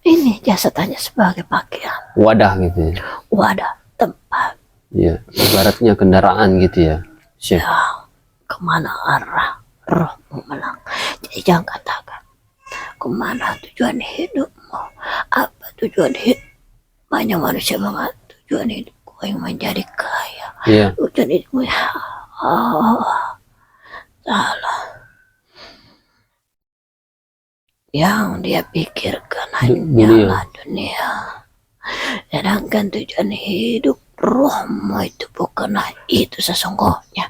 Ini jasad hanya sebagai pakaian, wadah gitu ya. wadah, tempat. Ya, ibaratnya kendaraan gitu ya, Syekh. Ya, kemana arah rohmu melang. Jadi jangan katakan kemana tujuan hidupmu, apa tujuan hidup. Banyak manusia mengatakan tujuan hidupku yang menjadi kaya. Iya. Tujuan hidupmu ya, salah. Yang dia pikirkan hanyalah dunia. Sedangkan tujuan hidup rohmu itu bukanlah itu sesungguhnya.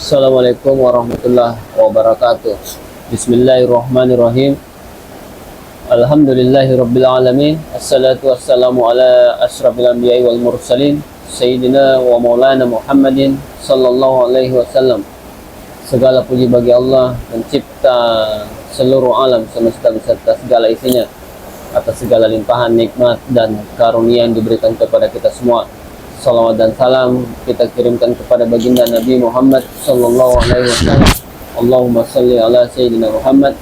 Assalamualaikum warahmatullahi wabarakatuh. Bismillahirrahmanirrahim. Alhamdulillahi rabbil alamin. Assalatu wassalamu ala asyrafil anbiya'i wal mursalin Sayyidina wa maulana Muhammadin sallallahu alaihi wasallam. Segala puji bagi Allah, pencipta seluruh alam semesta beserta segala isinya, atas segala limpahan nikmat dan karunia yang diberikan kepada kita semua. Salawat dan salam kita kirimkan kepada baginda Nabi Muhammad sallallahu alaihi wasallam. Allahumma salli ala sayyidina Muhammad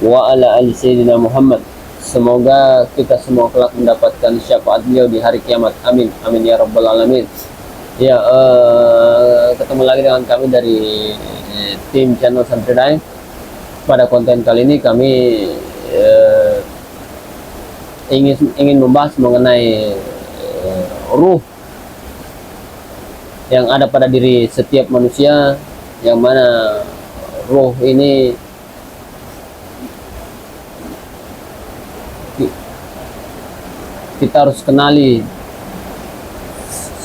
wa ala ali sayyidina Muhammad. Semoga kita semua kelak mendapatkan syafaat beliau di hari kiamat. Amin. Amin ya rabbal alamin. Ya, ketemu lagi dengan kami dari tim channel Santri Daeng. Pada konten kali ini kami ingin membahas mengenai ruh yang ada pada diri setiap manusia, yang mana ruh ini kita harus kenali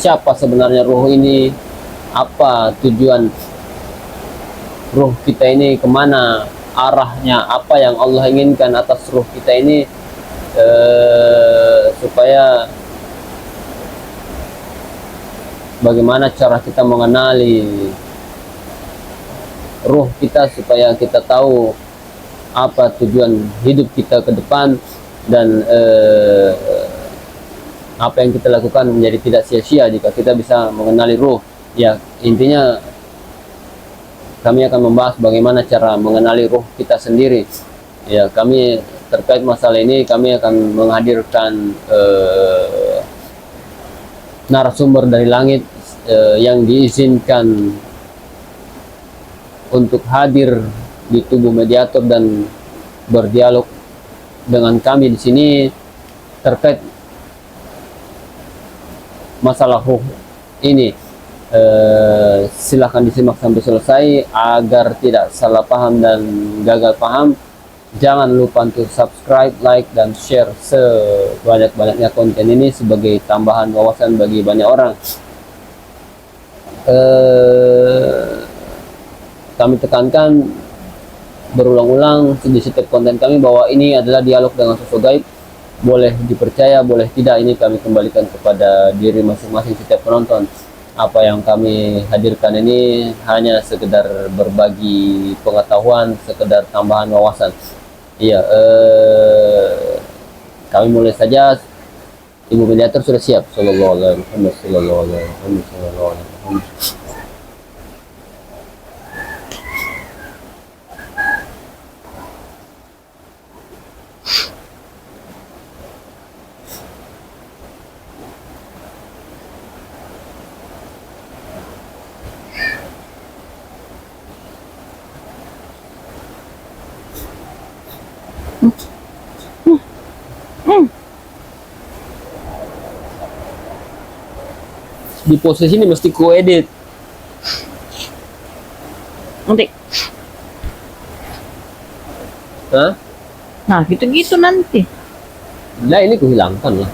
siapa sebenarnya ruh ini, apa tujuan ruh kita ini, kemana arahnya, apa yang Allah inginkan atas ruh kita ini, supaya bagaimana cara kita mengenali ruh kita, supaya kita tahu apa tujuan hidup kita ke depan, dan apa yang kita lakukan menjadi tidak sia-sia jika kita bisa mengenali ruh. Ya, intinya kami akan membahas bagaimana cara mengenali ruh kita sendiri. Ya, kami terkait masalah ini kami akan menghadirkan narasumber dari langit yang diizinkan untuk hadir di tubuh mediator dan berdialog dengan kami di sini terkait masalah ruh ini. Silahkan disimak sampai selesai agar tidak salah paham dan gagal paham. Jangan lupa untuk subscribe, like, dan share sebanyak-banyaknya konten ini sebagai tambahan wawasan bagi banyak orang. Kami tekankan berulang-ulang di setiap konten kami bahwa ini adalah dialog dengan sosok gaib. Boleh dipercaya, boleh tidak, ini kami kembalikan kepada diri masing-masing setiap penonton. Apa yang kami hadirkan ini hanya sekedar berbagi pengetahuan, sekedar tambahan wawasan. Iya, kami mulai saja. Ibu mediator sudah siap. Sallallahu alaihi wasallam, sallallahu alaihi wasallam, sallallahu alaihi wasallam. Di posisi ini mesti ku edit Nanti, Hah? nah gitu-gitu nanti. Nah, ini ku hilangkan lah.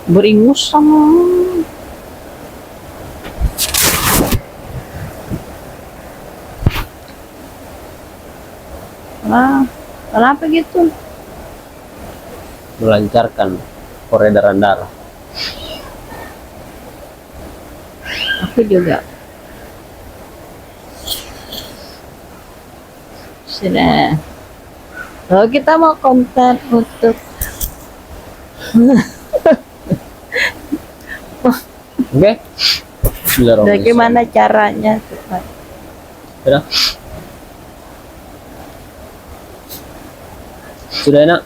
Beringus sama. Kenapa gitu? melancarkan peredaran darah. Aku juga sudah. Kalau kita mau konten untuk Oke? Bismillahirrahmanirrahim. bagaimana caranya supaya Sudah? Sudah enak?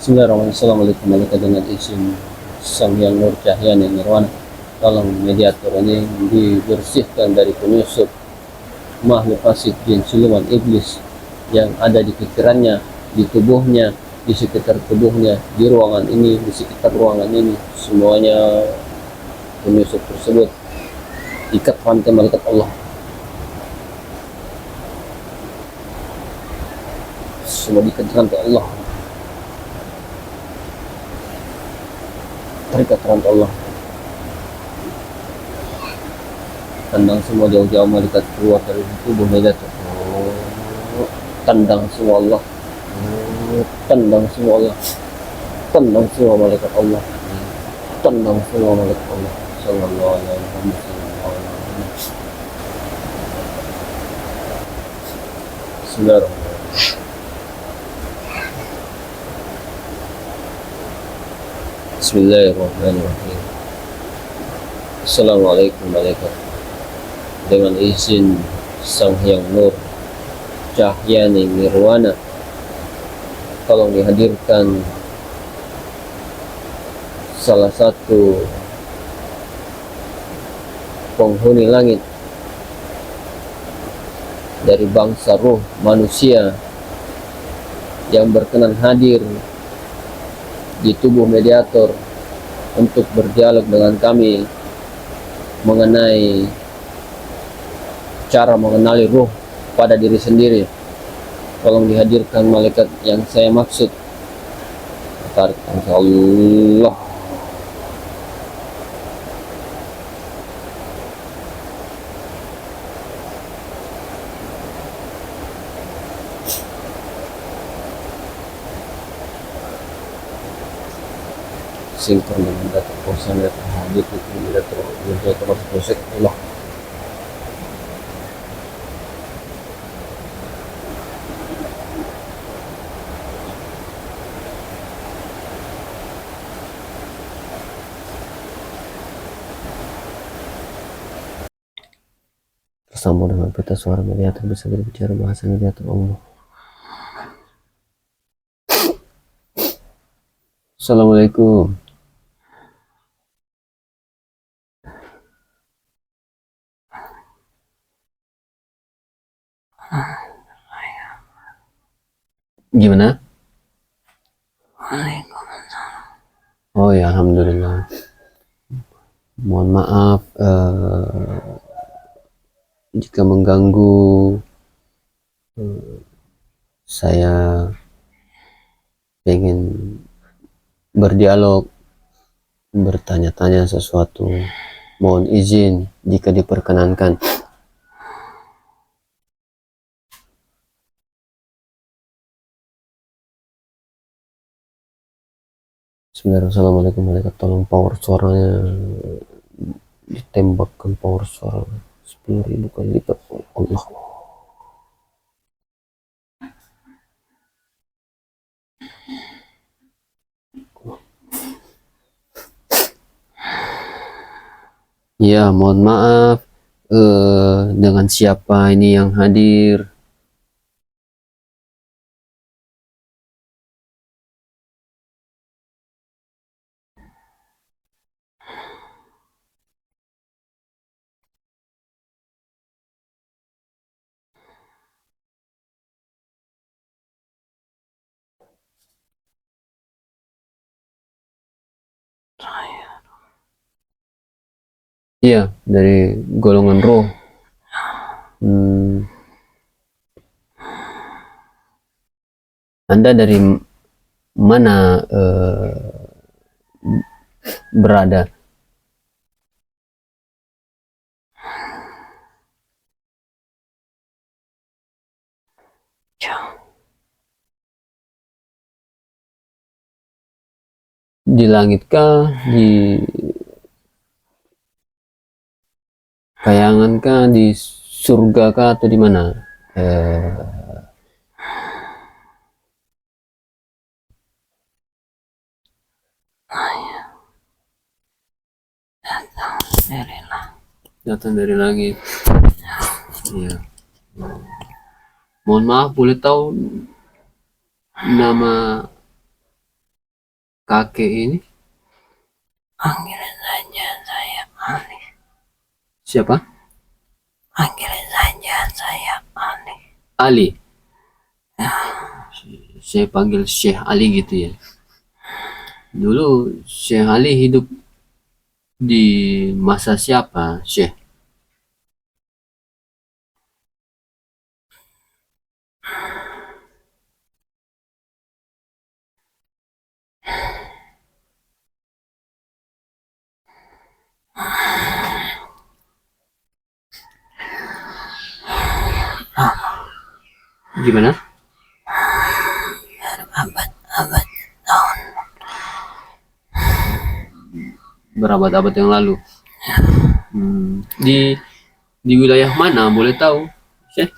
Bismillahirrahmanirrahim. Assalamualaikum dengan izin Sang Yang Nur Cahyani Nirwana. Tolong mediator ini dibersihkan dari penyusup makhluk fasik, jin, siluman, iblis yang ada di pikirannya, di tubuhnya, di sekitar tubuhnya, di ruangan ini, di sekitar ruangan ini. Semuanya penyusup tersebut ikat rantai malaikat Allah. Semua diikat rantai Allah. Terikat rantai Allah. Tendang semua jauh-jauh malaikat keluar dari tubuh mediator. Tendang semua Allah. Tendang semua Allah. Tendang semua malaikat Allah. Tendang semua malaikat Allah. Sallallahu alaihi wasallam. Bismillahirrahmanirrahim. Bismillahirrahmanirrahim. Assalamualaikum malaikat. Dengan izin Sang Hyang Nur Cahyani Nirwana, tolong dihadirkan salah satu penghuni langit dari bangsa ruh manusia yang berkenan hadir di tubuh mediator untuk berdialog dengan kami mengenai cara mengenali ruh pada diri sendiri. Tolong dihadirkan malaikat yang saya maksud. Tarik insyaallah. Sinkron dengan data kosan data hadit itu data proses Allah. Tersambung dengan peta suara mediator bisa berbicara bahasa mediator Allah. Assalamualaikum. Gimana? Oh ya, alhamdulillah. Mohon maaf jika mengganggu. Saya pengen berdialog, bertanya-tanya sesuatu. Mohon izin jika diperkenankan. Bismillahirrahmanirrahim. Assalamualaikum malaikat, tolong power suaranya ditembakkan, power suara 10.000 kali lipat. Allah. Ya, mohon maaf. Dengan siapa ini yang hadir? Iya, dari golongan roh. Anda dari mana berada? di langit kah, di kayangan kah, di surga kah, atau di mana? Datang dari langit. Iya. Mohon maaf, boleh tahu nama kakek ini? Panggilin saja saya Ali. Siapa? Panggilin saja saya Ali. Ali. Saya panggil Syekh Ali gitu ya. Dulu Syekh Ali hidup di masa siapa, Syekh? Gimana? Abad-abad tahun. Berabad-abad yang lalu. Di wilayah mana, boleh tahu, Syekh?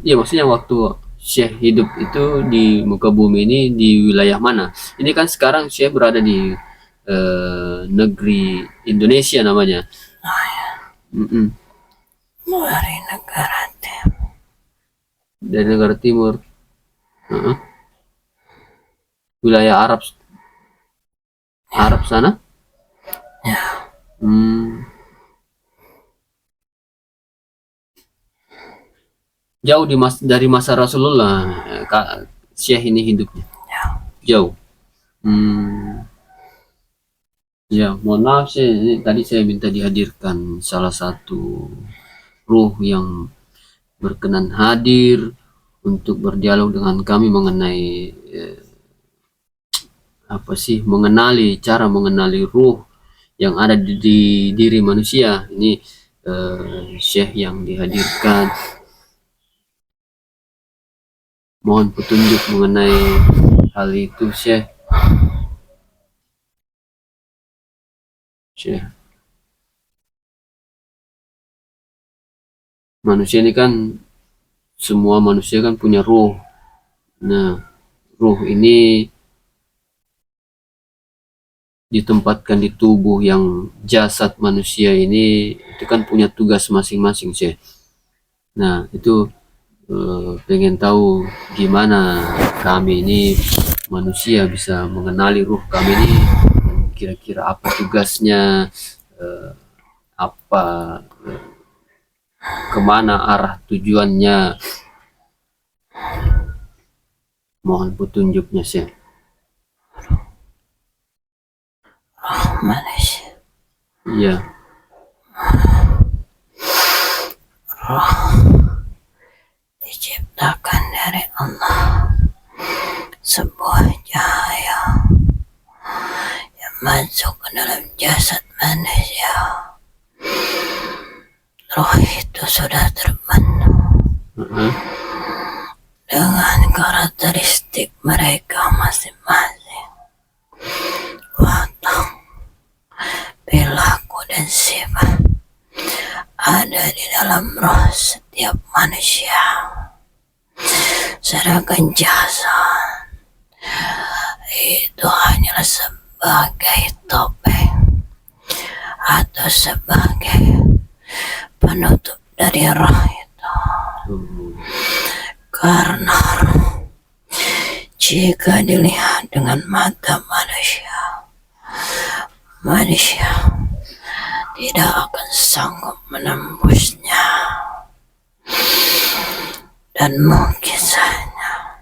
Iya, maksudnya waktu Syekh hidup itu di muka bumi ini di wilayah mana? Ini kan sekarang Syekh berada di negeri Indonesia namanya. Dari negara timur. Dari negara timur. Wilayah Arab sana? Ya. Jauh dari masa Rasulullah Syekh ini hidupnya. Jauh. Ya, mohon maaf, tadi saya minta dihadirkan salah satu ruh yang berkenan hadir untuk berdialog dengan kami mengenai cara mengenali ruh yang ada di diri manusia. Ini Syekh yang dihadirkan. Mohon petunjuk mengenai hal itu, Syekh. Manusia ini kan, semua manusia kan punya ruh. Nah, ruh ini ditempatkan di tubuh yang jasad manusia ini, itu kan punya tugas masing-masing, Syekh. Nah, itu pengen tahu gimana kami ini manusia bisa mengenali ruh kami ini, kira-kira apa tugasnya, kemana arah tujuannya. Mohon petunjuknya, Syekh. Manusia. Iya. Roh diciptakan dari Allah, sebuah cahaya yang masuk ke dalam jasad manusia. Roh itu sudah terbentuk dengan karakteristik mereka masing-masing. Watak, perilaku, dan sifat ada di dalam roh setiap manusia. Sedangkan jasad itu hanyalah sebagai topeng atau sebagai penutup dari roh itu. Karena roh, jika dilihat dengan mata manusia tidak akan sanggup menembusnya, dan mungkin saja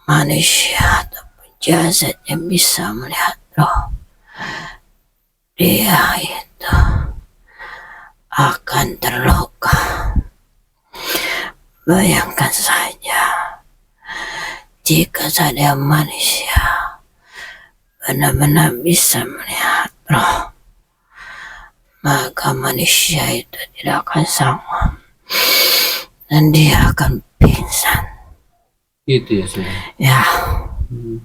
manusia ataupun jasad yang bisa melihat roh, dia itu akan terluka. Bayangkan saja jika saja manusia benar-benar bisa melihat roh, maka manusia itu tidak akan sanggup dan dia akan pingsan. Gitu ya Syekh. Ya, Hmm.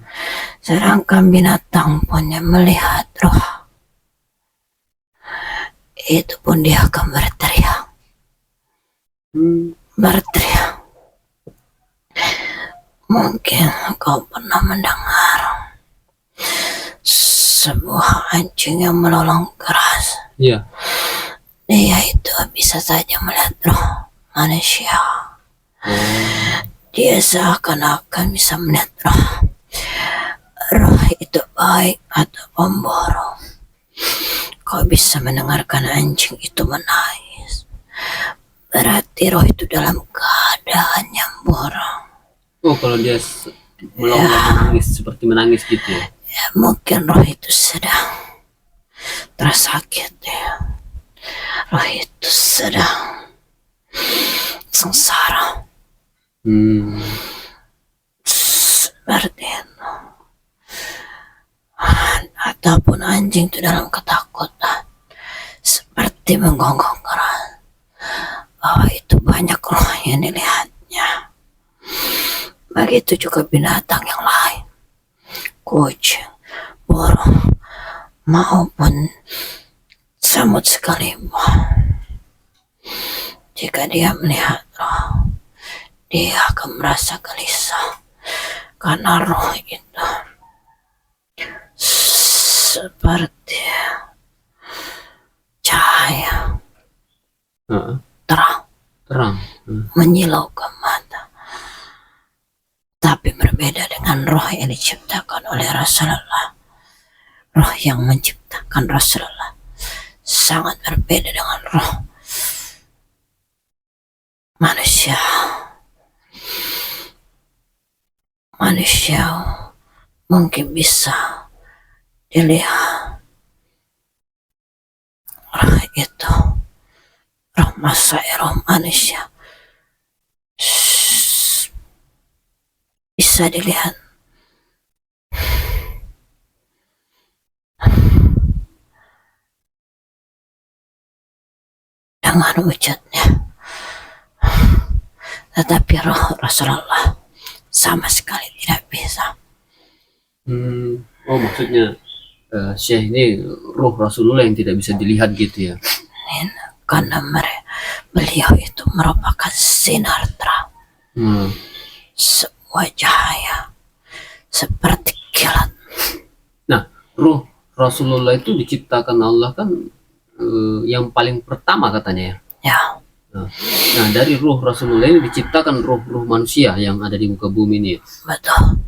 sedangkan binatang pun yang melihat roh, itu pun dia akan berteriak. Berteriak. Mungkin kau pernah mendengar sebuah anjing yang melolong keras. Iya. Dia itu bisa saja melihat roh manusia. Dia seakan-akan bisa melihat roh. Roh itu baik atau pemborong. Kau bisa mendengarkan anjing itu menangis. Berarti roh itu dalam keadaan yang borong. Oh, kalau dia melongo menangis seperti menangis gitu ya. Ya, mungkin roh itu sedang tersakit ya. Roh itu sedang sengsara. Seperti itu. Ataupun anjing itu dalam ketakutan, seperti menggonggong keras bahwa itu banyak roh yang dilihatnya. Begitu juga binatang yang lain, kucing, burung, maupun semut sekalipun. Jika dia melihat roh, dia akan merasa gelisah karena roh itu seperti cahaya terang menyilaukan mata. Tapi berbeda dengan roh yang diciptakan oleh Rasulullah. Roh yang menciptakan Rasulullah sangat berbeda dengan roh manusia. Manusia mungkin bisa dilihat roh itu, roh roh manusia bisa dilihat dengan wujudnya, tetapi roh Rasulullah sama sekali tidak bisa. Oh, maksudnya Syekh ini roh Rasulullah yang tidak bisa dilihat gitu ya. Karena beliau itu merupakan sinar terang, sebuah cahaya seperti kilat. Nah, roh Rasulullah itu diciptakan Allah kan yang paling pertama katanya ya. Ya. Nah, dari roh Rasulullah ini diciptakan roh-roh manusia yang ada di muka bumi ini. Betul.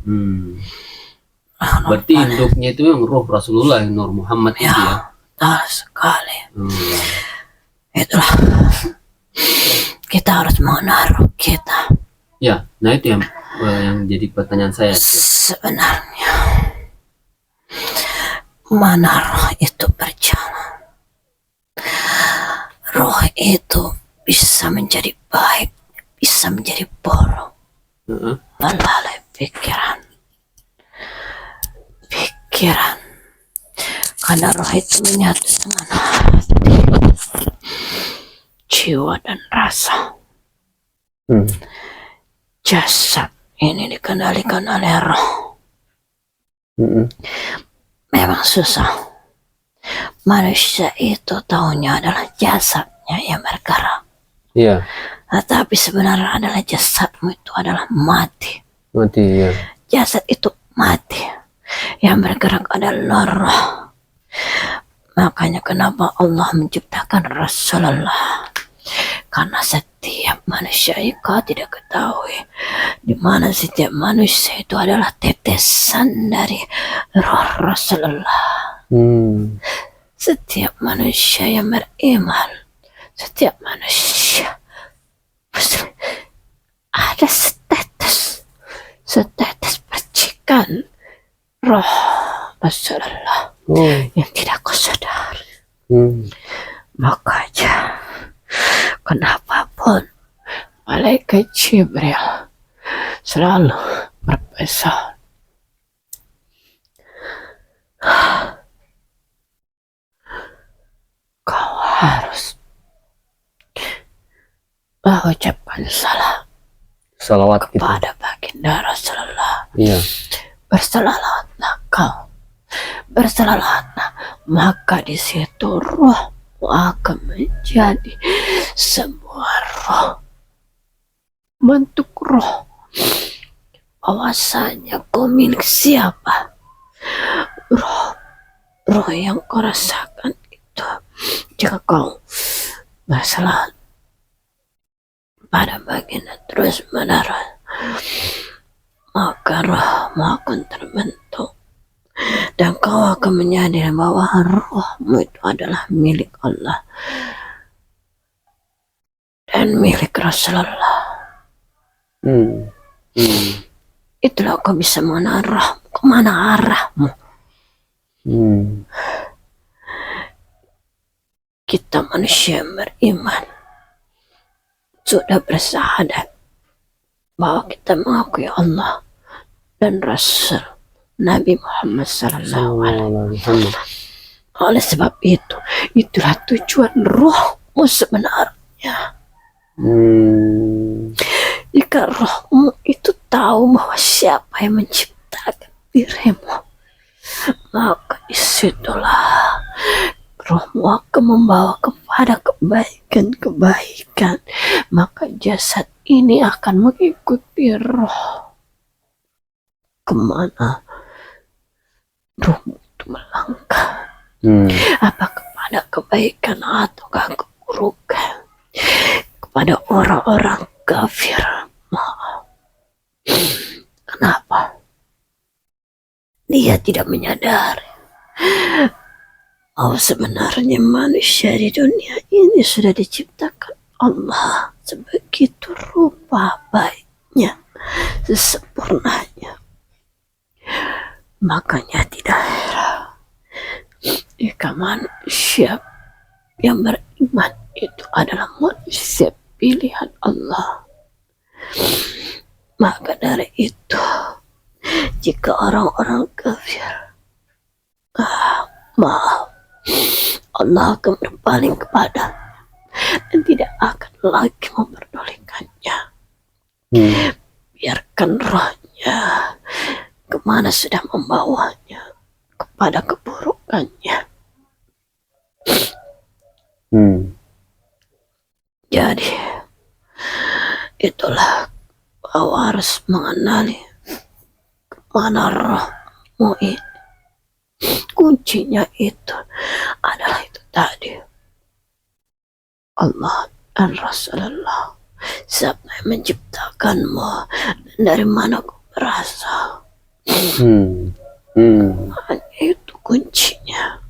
Berarti induknya itu yang roh Rasulullah, yang Nur Muhammad ya, itu ya. Betul sekali. Itulah. Kita harus mengenal roh kita. Ya, nah itu yang jadi pertanyaan saya. Sebenarnya mana roh itu berjalan? Roh itu bisa menjadi baik, bisa menjadi buruk, melalui pikiran. Karena roh itu menyatu dengan hati, jiwa dan rasa. Jasad ini dikendalikan oleh roh. Memang susah. Manusia itu tahunya adalah jasadnya yang bergerak. Iya. Tetapi sebenarnya adalah jasadmu itu adalah mati. Mati ya. Jasad itu mati. Yang bergerak adalah roh. Makanya kenapa Allah menciptakan Rasulullah? Karena setiap manusia kau tidak ketahui di mana setiap manusia itu adalah tetesan dari roh Rasulullah. Setiap manusia yang beriman, setiap manusia ada setetes percikan roh Rasulullah yang tidak kau sadari. Makanya kenapa pun malaikat Jibril selalu berpesan, kau harus mengucapkan salam salawat gitu. kepada baginda Rasulullah. Iya. Bersalawatlah kau, bersalawatlah, maka di situ roh akan menjadi sebuah roh, bentuk roh, bahwasanya kau milik siapa. Roh yang kau rasakan itu, jika kau bersalawat pada baginda terus menerus, maka rohmu akan terbentuk dan kau akan menyadari bahwa rohmu itu adalah milik Allah dan milik Rasulullah. Itulah kau bisa mengenal rohmu, kemana arahmu. Kita manusia yang beriman sudah bersahadat bahwa kita mengakui Allah dan Rasul Nabi Muhammad sallallahu alaihi wasallam. Oleh sebab itu, itulah tujuan rohmu sebenarnya. Jika rohmu itu tahu bahwa siapa yang menciptakan dirimu, maka disitulah rohmu akan membawa kepada kebaikan-kebaikan. Maka jasad ini akan mengikuti roh kemana rohmu itu melangkah. Apa kepada kebaikan ataukah keburukan, kepada orang-orang kafir. Kenapa? Dia tidak menyadari bahwa sebenarnya manusia di dunia ini sudah diciptakan Allah sebegitu rupa baiknya, sesempurnanya. Makanya tidak heran jika manusia yang beriman itu adalah manusia pilihan Allah. Maka dari itu, jika orang-orang kafir, maaf, Allah akan berpaling kepada dan tidak akan lagi memperdulikannya. Biarkan rohnya kemana sudah membawanya, kepada keburukannya. Jadi itulah kau harus mengenali kemana rohmu ini. Kuncinya itu adalah itu tadi, Allah dan Rasulullah. Siapa yang menciptakanmu dan dari mana kau berasal. Hanya itu kuncinya.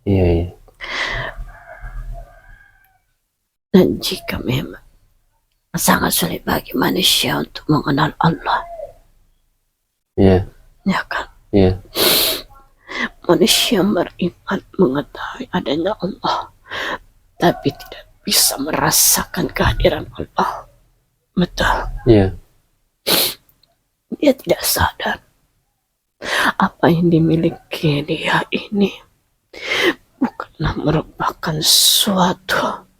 Iya. Dan jika memang sangat sulit bagi manusia untuk mengenal Allah, Iya. ya kan? Iya. Manusia beriman mengetahui adanya Allah, tapi tidak bisa merasakan kehadiran Allah. Betul. Iya. Dia tidak sadar apa yang dimiliki dia ini bukanlah merupakan suatu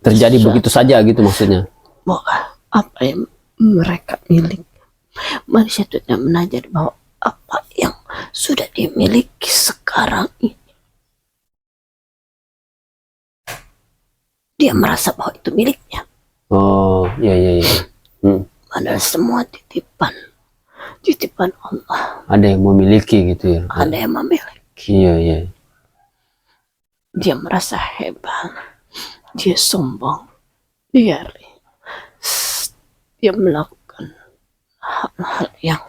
Terjadi begitu saja gitu maksudnya. Bahwa apa yang mereka miliki, manusia itu tidak menyadari bahwa apa yang sudah dimiliki sekarang ini, dia merasa bahwa itu miliknya. Oh, iya. Padahal semua titipan Allah. Ada yang memiliki gitu ya. Ada yang memiliki. Iya. Dia merasa hebat, dia sombong, dia melakukan hal-hal yang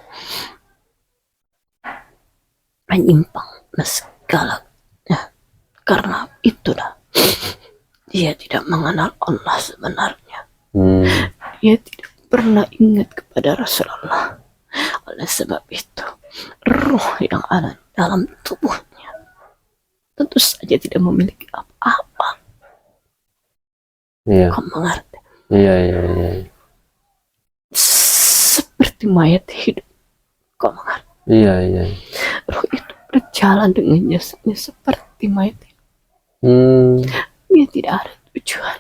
menyimpang dan segala. Karena itulah dia tidak mengenal Allah sebenarnya. Dia tidak pernah ingat kepada Rasulullah. Oleh sebab itu, roh yang ada dalam tubuhnya tentu saja tidak memiliki apa-apa. Iya. Kau mengerti? Iya. Seperti mayat hidup. Kau mengerti? Iya. Roh itu berjalan berjalan dengan jasadnya seperti mayat. Dia tidak ada tujuan.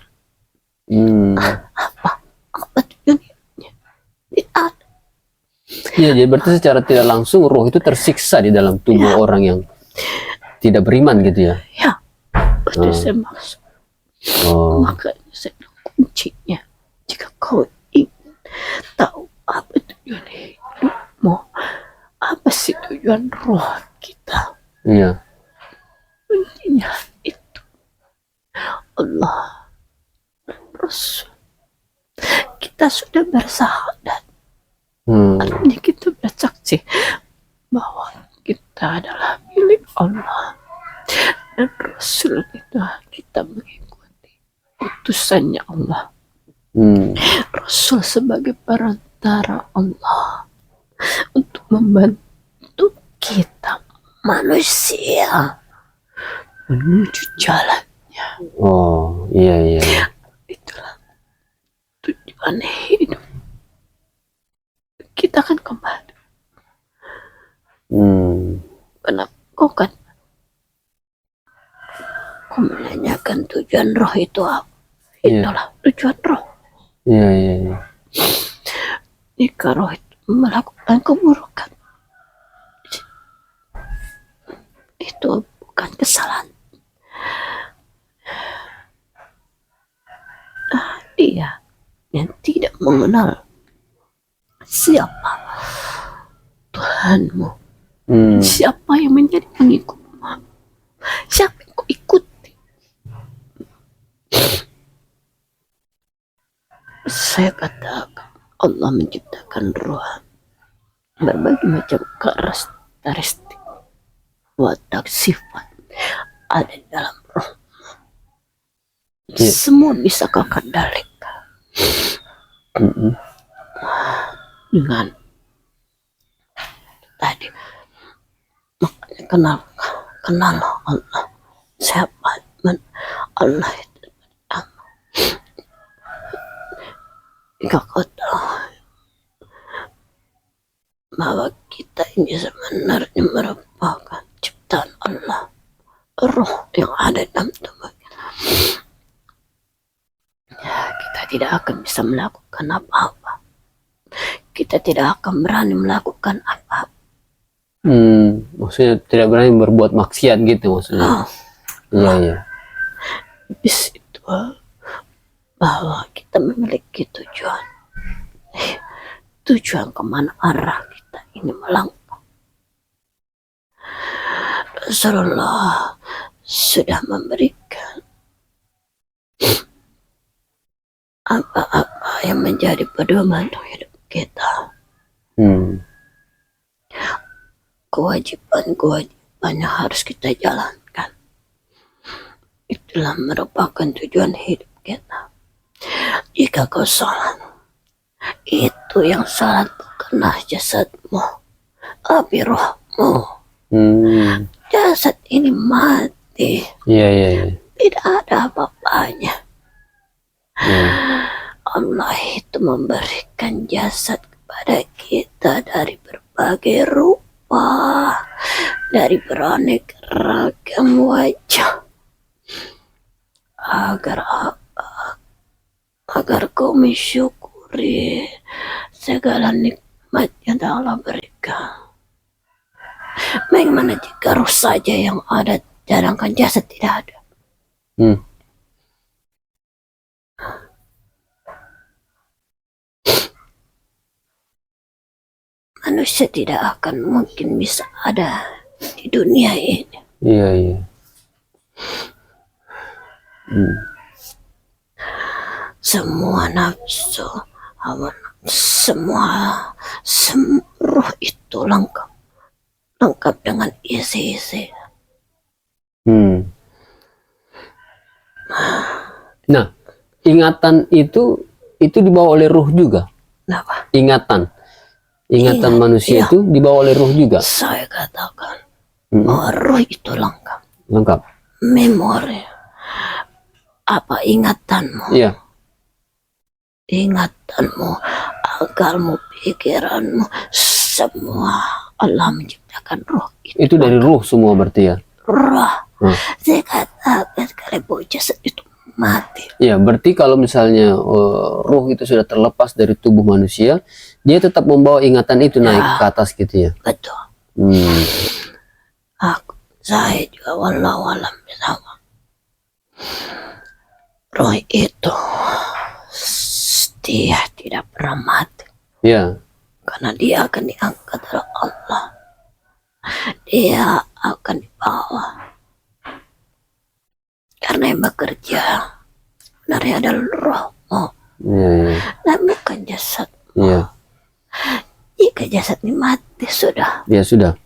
Apa tujuannya? Tidak ada. Iya, jadi berarti secara tidak langsung roh itu tersiksa di dalam tubuh orang yang tidak beriman gitu ya? Ya, itu saya maksud. Makanya saya bilang kuncinya, jika kau ingin tahu apa tujuan hidupmu, apa sih tujuan roh kita? Iya. Kuncinya itu Allah, Rasul. Kita sudah bersahadat. Artinya kita bersaksi bahwa kita adalah milik Allah dan Rasul itu kita mengikuti utusannya Allah. Rasul sebagai perantara Allah untuk membantu kita manusia menuju jalannya. Oh, iya. Itulah tujuan hidup. Kita akan kembali. Kenapa kau menanyakan tujuan roh itu apa? Itulah tujuan roh. Iya. Jika roh itu melakukan keburukan, itu bukan kesalahan dia yang tidak mengenal siapa Tuhanmu, siapa yang menjadi pengikutmu, siapa yang kau ikuti. Saya katakan Allah menciptakan roh berbagai macam karakteristik, watak, sifat ada di dalam roh. Semua bisa kau kendalikan dengan tadi. Makanya kenal Allah. Siapa Allah itu? Jika kau tahu bahwa kita ini sebenarnya merupakan ciptaan Allah, roh yang ada dalam tubuh kita tidak akan bisa melakukan apa-apa. Kita tidak akan berani melakukan apa-apa. Maksudnya tidak berani berbuat maksiat gitu maksudnya. Iya. Habis itu bahwa kita memiliki tujuan kemana arah kita ini melangkah. Rasulullah sudah memberikan apa-apa yang menjadi pedoman untuk hidup kita. Kewajiban-kewajibannya harus kita jalankan. Itulah merupakan tujuan hidup kita. Jika kau salat, itu yang salat bukanlah jasadmu, tapi rohmu. Jasad ini mati. Iya. Tidak ada apa-apanya. Allah itu memberikan jasad kepada kita dari berbagai rupa, dari beraneka ragam wajah, agar kau mensyukuri segala nikmat yang Allah berikan. Bagaimana jika roh saja yang ada, sedangkan jasad tidak ada? Manusia tidak akan mungkin bisa ada di dunia ini. Iya. Semua nafsu, hawa, semua roh itu lengkap dengan isi-isi. Nah, ingatan itu dibawa oleh ruh juga. Kenapa? Ingatan manusia itu dibawa oleh ruh juga. Saya katakan bahwa roh itu lengkap. Memori, apa ingatanmu? Iya. Ingatanmu, akalmu, pikiranmu, semua Allah menciptakan roh Itu dari ruh semua berarti ya? roh. Hmm. Saya katakan sekali bahwa jasad itu mati. Ya, berarti kalau misalnya ruh itu sudah terlepas dari tubuh manusia, dia tetap membawa ingatan itu naik ke atas gitu ya? Betul. Hmm. Saya juga wallahu alam bisawab. Roh itu dia tidak pernah mati. Ya. Karena dia akan diangkat oleh Allah. Dia akan dibawa. Karena yang bekerja sebenarnya adalah rohmu. Ya, ya. Dan bukan jasad. Ya. Jika jasad ini mati sudah. Ya sudah.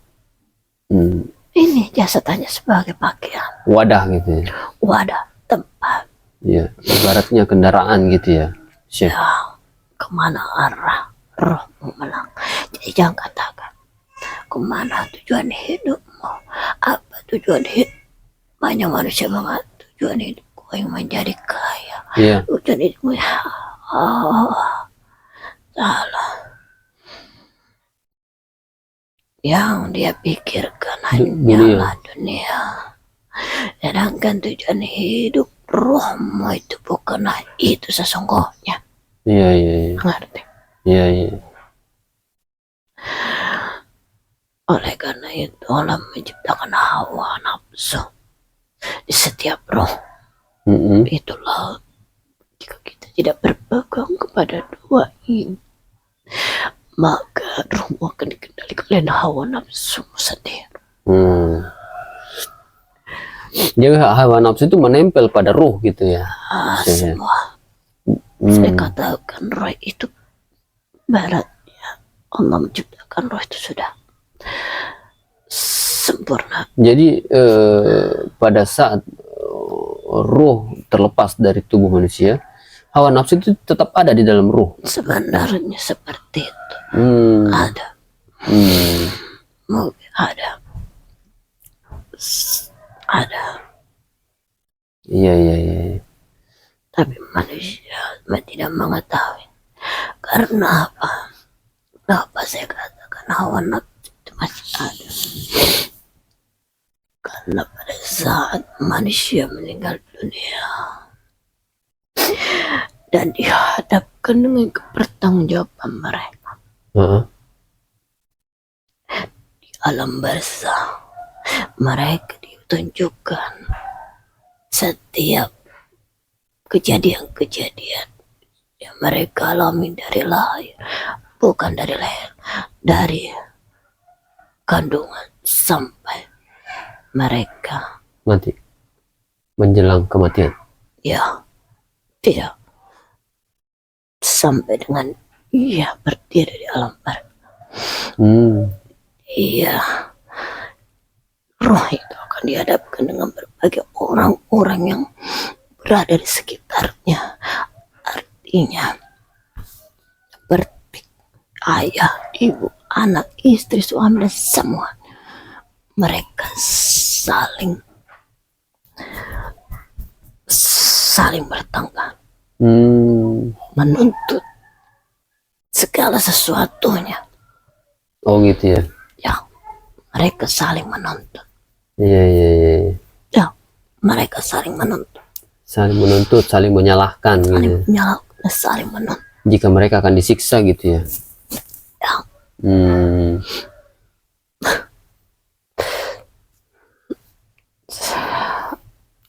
Hmm. Ini jasad hanya sebagai pakaian. Wadah gitu ya? Wadah, tempat. Ya, ibaratnya kendaraan gitu ya, Syekh. Ya, kemana arah rohmu melang. Jadi jangan katakan, kemana tujuan hidupmu? Apa tujuan hidup? Banyak manusia mengatakan tujuan hidupku yang menjadi kaya. Iya. Tujuan hidupmu ya. Oh, salah. Yang dia pikirkan hanyalah dunia. Sedangkan tujuan hidup rohmu itu bukanlah itu sesungguhnya. Iya, iya, iya. Ngerti? Iya, iya. Oleh karena itu Allah menciptakan hawa nafsu di setiap roh. Itulah jika kita tidak berpegang kepada dua ini, maka rohmu akan dikendalikan oleh hawa nafsu sendiri. Jadi hawa nafsu itu menempel pada ruh gitu ya? Semua. Saya katakan roh itu baratnya Allah menciptakan roh itu sudah sempurna. Jadi pada saat ruh terlepas dari tubuh manusia, hawa nafsu itu tetap ada di dalam ruh? Sebenarnya seperti itu. Ada. Mungkin ada. Ada. Iya, iya, iya. Tapi manusia tidak mengetahui. Karena apa? Kenapa saya katakan hawa nafsu itu masih ada? Karena pada saat manusia meninggal dunia dan dihadapkan dengan kepertanggungjawaban mereka di alam barzakh, mereka ditunjukkan setiap kejadian-kejadian yang mereka alami dari lahir, bukan dari lahir, dari kandungan sampai mereka mati, menjelang kematian. Ya, tidak sampai dengan ia berdiri di alam barzakh. Iya, roh itu akan dihadapkan dengan berbagai orang-orang yang berada di sekitarnya. Artinya seperti ayah, ibu, anak, istri, suami, dan semua. Mereka saling bertengkar, menuntut segala sesuatunya. Oh gitu ya? Ya, mereka saling menuntut. Iya, iya, iya. Ya, mereka saling menuntut. Saling menuntut, saling menyalahkan gitu. Saling menuntut. Jika mereka akan disiksa gitu ya? Ya.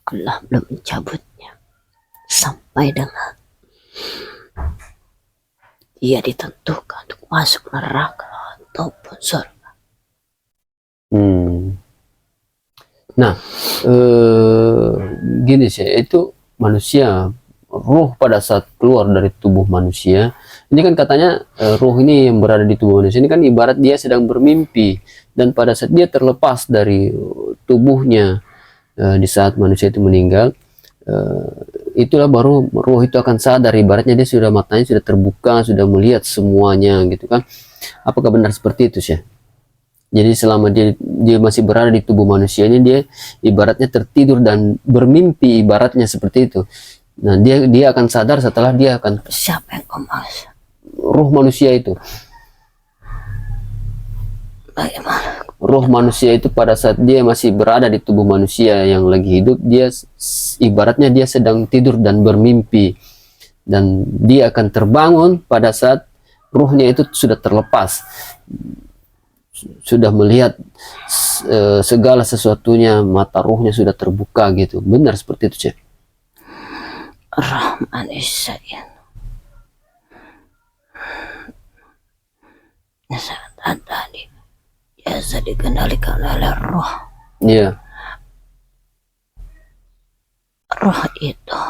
Allah belum mencabutnya sampai dengan dia ditentukan untuk masuk neraka ataupun surga. Nah, gini sih, itu manusia, ruh pada saat keluar dari tubuh manusia, ini kan katanya ruh ini yang berada di tubuh manusia ini kan ibarat dia sedang bermimpi, dan pada saat dia terlepas dari tubuhnya di saat manusia itu meninggal, itulah baru ruh itu akan sadar, ibaratnya dia sudah matanya sudah terbuka, sudah melihat semuanya gitu kan. Apakah benar seperti itu sih? Jadi selama dia masih berada di tubuh manusia ini, dia ibaratnya tertidur dan bermimpi, ibaratnya seperti itu. Nah, dia akan sadar setelah dia akan, siapa yang ngomong? ruh manusia itu. Bagaimana? Roh manusia itu pada saat dia masih berada di tubuh manusia yang lagi hidup, dia ibaratnya dia sedang tidur dan bermimpi, dan dia akan terbangun pada saat ruhnya itu sudah terlepas, sudah melihat segala sesuatunya, mata ruhnya sudah terbuka gitu. Benar seperti itu, Cek? Rahman Isain. Saat tadi biasa dikendalikan oleh roh. Iya. Roh itu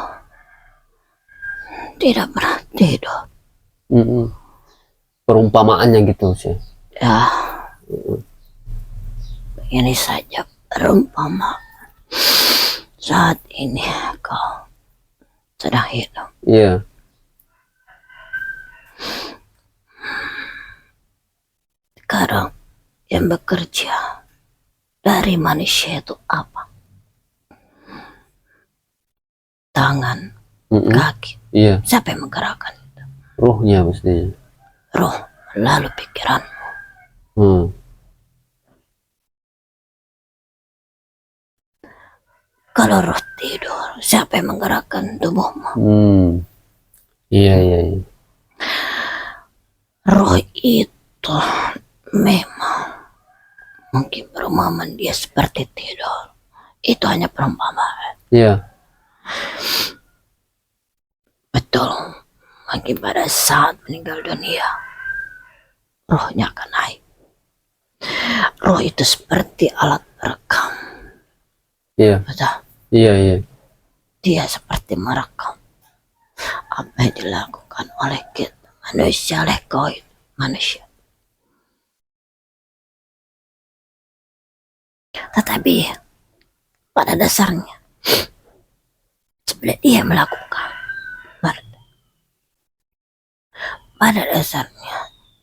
tidak pernah tidur. Perumpamaannya gitu, Cek. Ya, ini saja perumpamaan. Saat ini kau sedang hidup. Iya. Sekarang yang bekerja dari manusia itu apa? Tangan, kaki. Iya. Siapa yang menggerakkan itu? Ruhnya pastinya. Roh, lalu pikiran. Kalau roh tidur, siapa yang menggerakkan tubuhmu? Iya, iya, iya. Roh itu memang mungkin perumpamaan dia seperti tidur. Itu hanya perumpamaan. Iya. Betul. Mungkin pada saat meninggal dunia, rohnya akan naik. Roh itu seperti alat perekam. Iya. Betul. Iya, iya. Dia seperti merekam apa yang dilakukan oleh kita manusia, oleh kau manusia. Tetapi pada dasarnya sebenarnya dia melakukan. Pada dasarnya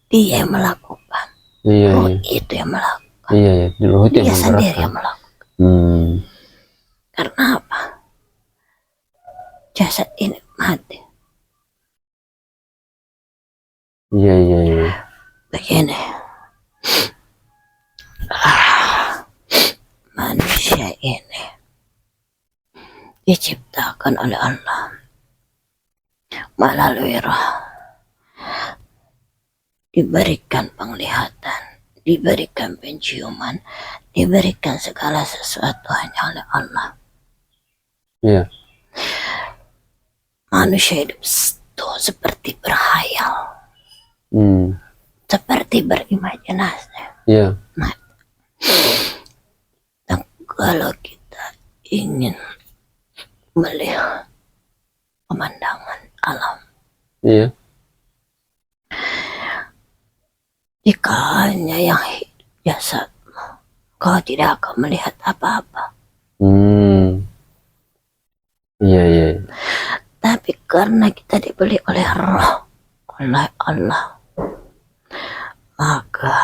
dia yang melakukan. Iya, Roh iya. itu yang melakukan. Iya, iya. Roh itu Dia yang sendiri yang menggerakkan. melakukan. Karena apa? Jasad ini mati. Iya, iya, iya. Begini. Manusia ini diciptakan oleh Allah melalui roh, diberikan penglihatan, diberikan penciuman, diberikan segala sesuatu hanya oleh Allah. Iya. Manusia hidup itu seperti berhayal, seperti berimajinasi. Iya. Dan kalau kita ingin melihat pemandangan alam, Iya. jika hanya yang hidup jasadmu, kau tidak akan melihat apa-apa. Iya, iya. Tapi karena kita dibeli oleh roh, oleh Allah, maka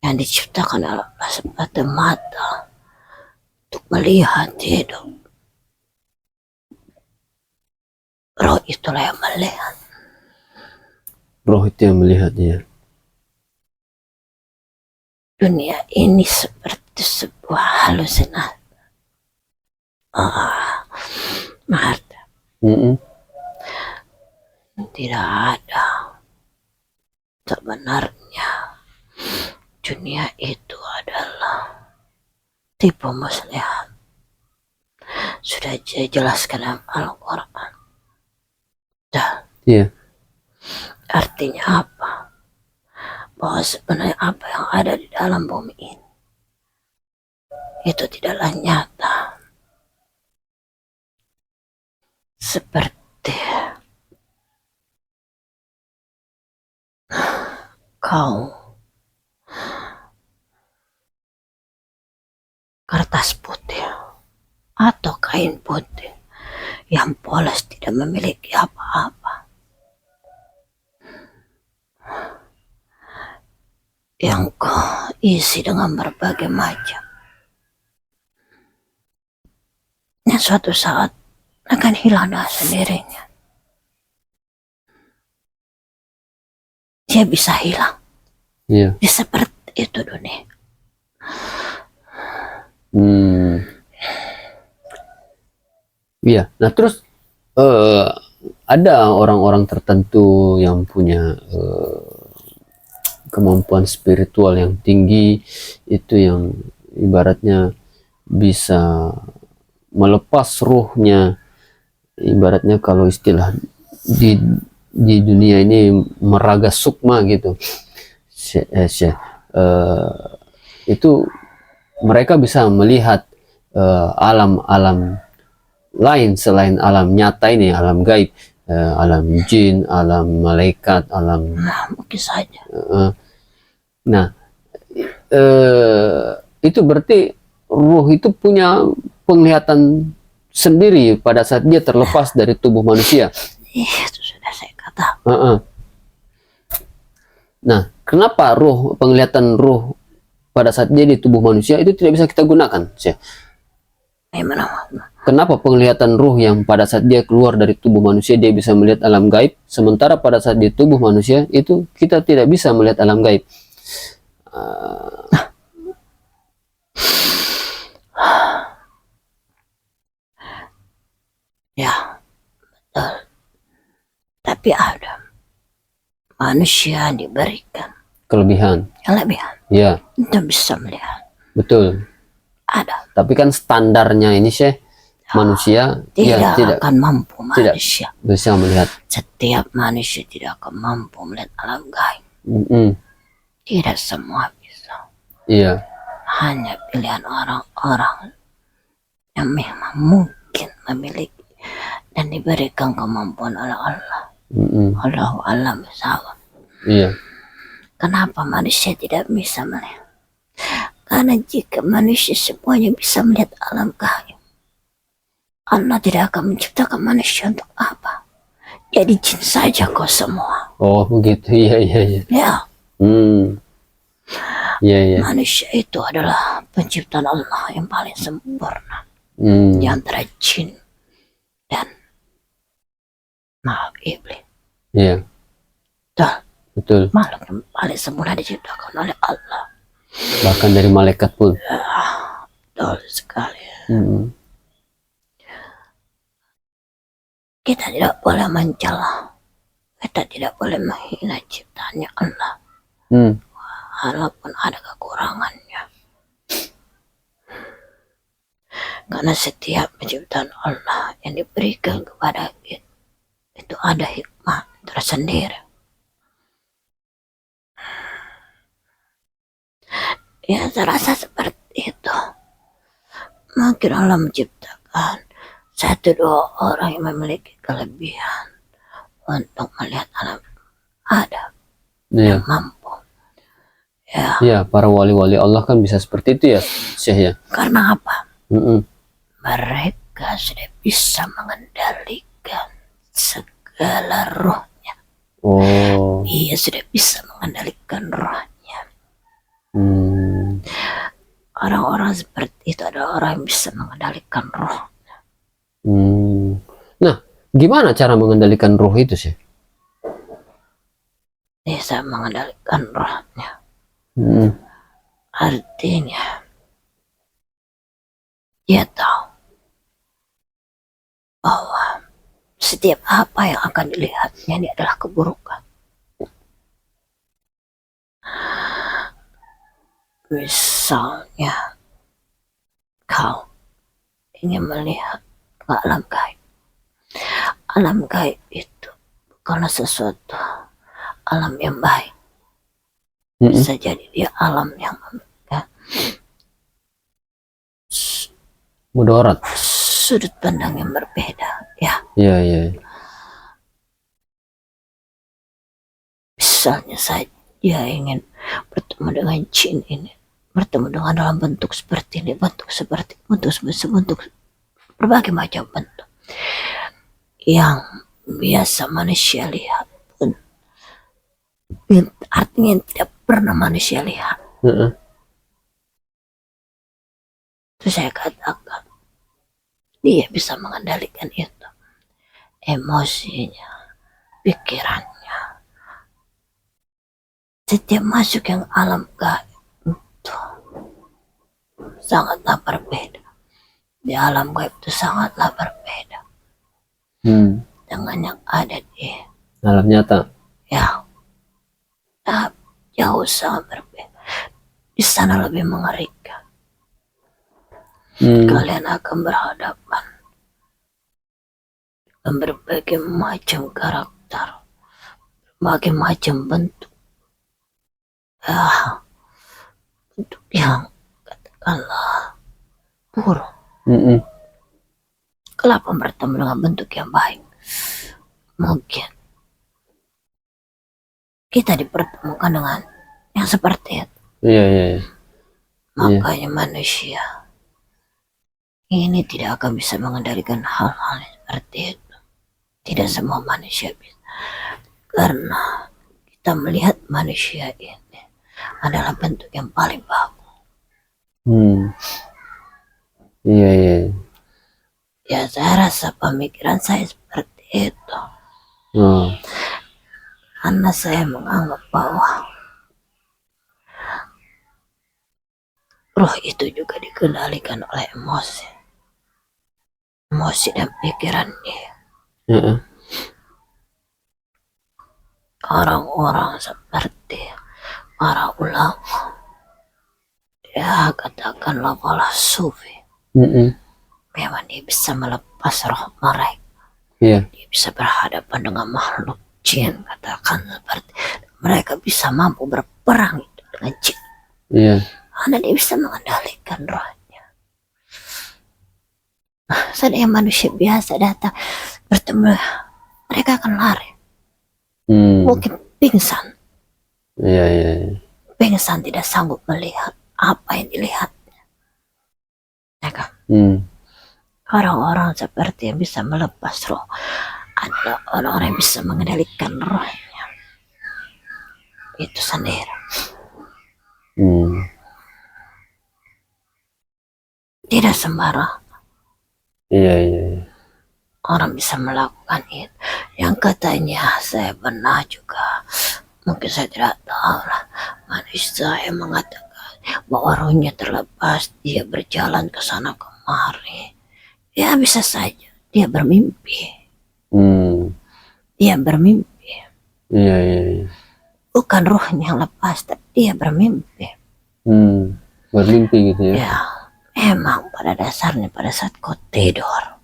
yang diciptakan oleh Allah seperti mata untuk melihat hidup. Roh itulah yang melihat. Roh itu yang melihat, ya. Dunia ini seperti sebuah halusinasi. Marta, tidak ada. Sebenarnya dunia itu adalah tipu muslihat. Sudah dijelaskan dalam Al-Quran. Dan artinya apa? Bahwa sebenarnya apa yang ada di dalam bumi ini itu tidaklah nyata seperti kau kertas putih atau kain putih yang polos tidak memiliki apa-apa, yang kau isi dengan berbagai macam, yang suatu saat akan hilang dengan sendirinya. Dia bisa hilang Iya. Ya, seperti itu dunia. Iya. Nah terus ada orang-orang tertentu yang punya kemampuan spiritual yang tinggi, itu yang ibaratnya bisa melepas ruhnya, ibaratnya kalau istilah di dunia ini meraga sukma gitu. Itu mereka bisa melihat alam-alam lain selain alam nyata ini, alam gaib, alam jin, alam malaikat, alam Nah, mungkin saja. nah itu berarti ruh itu punya penglihatan sendiri pada saat dia terlepas dari tubuh manusia. Itu sudah saya katakan. Nah, kenapa penglihatan ruh pada saat dia di tubuh manusia itu tidak bisa kita gunakan? Gimana? Kenapa penglihatan ruh yang pada saat dia keluar dari tubuh manusia dia bisa melihat alam gaib, sementara pada saat di tubuh manusia itu kita tidak bisa melihat alam gaib? Ya, betul. Tapi ada manusia yang diberikan Kelebihan. Ya. Untuk bisa melihat. Betul. Ada. Tapi kan standarnya ini manusia tidak akan mampu manusia. Tidak bisa melihat. Setiap manusia tidak akan mampu melihat alam gaib. Tidak semua bisa. Iya. Hanya pilihan orang-orang yang memang mungkin memiliki dan diberikan kemampuan oleh Allah. Allahu a'lam bishawab. Iya. Kenapa manusia tidak bisa melihat? Karena jika manusia semuanya bisa melihat alam gaib, Allah tidak akan menciptakan manusia untuk apa? Jadi jin saja kau semua. Oh begitu, iya. Ya. Iya. Manusia itu adalah penciptaan Allah yang paling sempurna. Di antara jin dan makhluk iblis. Iya. Betul. Makhluk yang paling sempurna diciptakan oleh Allah. Bahkan dari malaikat pun. Ya, betul sekali. Kita tidak boleh mencela. Kita tidak boleh menghina ciptaannya Allah. Walaupun ada kekurangannya. Karena setiap penciptaan Allah yang diberikan kepada kita itu ada hikmah tersendiri. Ya, saya rasa seperti itu. Mungkin Allah menciptakan 1-2 orang yang memiliki kelebihan untuk melihat alam. Ada yang mampu. Ya, para wali-wali Allah kan bisa seperti itu ya, Syekh ya. Karena apa? Mereka sudah bisa mengendalikan segala rohnya. Ia sudah bisa mengendalikan rohnya. Orang-orang seperti itu adalah orang yang bisa mengendalikan rohnya. Nah, gimana cara mengendalikan roh itu sih? Bisa mengendalikan rohnya. Artinya dia tahu bahwa setiap apa yang akan dilihatnya ini adalah keburukan. Misalnya kau ingin melihat ke alam gaib. Alam gaib itu bukanlah sesuatu alam yang baik. Bisa jadi dia alam yang mudarat, sudut pandang yang berbeda, ya. Iya. Misalnya saja dia ingin bertemu dengan jin ini, bertemu dengan dalam bentuk seperti ini, bentuk berbagai macam bentuk yang biasa manusia lihat pun, artinya yang tidak pernah manusia lihat. Itu saya katakan dia bisa mengendalikan itu, emosinya, pikirannya, setiap masuk yang alam gaib itu sangatlah berbeda. Di alam gaib itu sangatlah berbeda dengan yang ada di alam nyata. ya, jauh sangat berbeda. Di sana lebih mengerikan. Kalian akan berhadapan dengan berbagai macam karakter, berbagai macam bentuk. Bentuk yang katakanlah buruk. Kelapa bertemu dengan bentuk yang baik. Mungkin kita dipertemukan dengan yang seperti itu. Iya. Makanya manusia ini tidak akan bisa mengendalikan hal-hal seperti itu. Tidak semua manusia bisa. Karena kita melihat manusia ini adalah bentuk yang paling bagus. Iya. Ya, saya rasa pemikiran saya seperti itu. Karena saya menganggap bahwa roh itu juga dikendalikan oleh emosi dan pikiran dia. Orang-orang seperti para ulama, ya katakanlah para sufi, memang dia bisa melepas roh mereka. Dia bisa berhadapan dengan makhluk jin, katakan seperti mereka bisa mampu berperang dengan jin. Karena dia bisa mengendalikan rohnya. Seandainya manusia biasa datang bertemu, mereka akan lari. Mungkin pingsan. Iya. Pingsan, tidak sanggup melihat apa yang dilihatnya. Ya kan? Orang-orang seperti yang bisa melepas roh adalah orang-orang yang bisa mengendalikan rohnya. Itu sendiri. Tidak sembarang. Iya. Orang bisa melakukan itu. Yang katanya saya pernah juga, mungkin saya tidak tahu lah, manusia yang mengatakan bahwa rohnya terlepas, dia berjalan ke sana kemari. Ya bisa saja dia bermimpi. Dia bermimpi. Iya. Bukan rohnya yang lepas, tapi dia bermimpi. Bermimpi gitu ya. Ya, memang pada dasarnya pada saat kau tidur,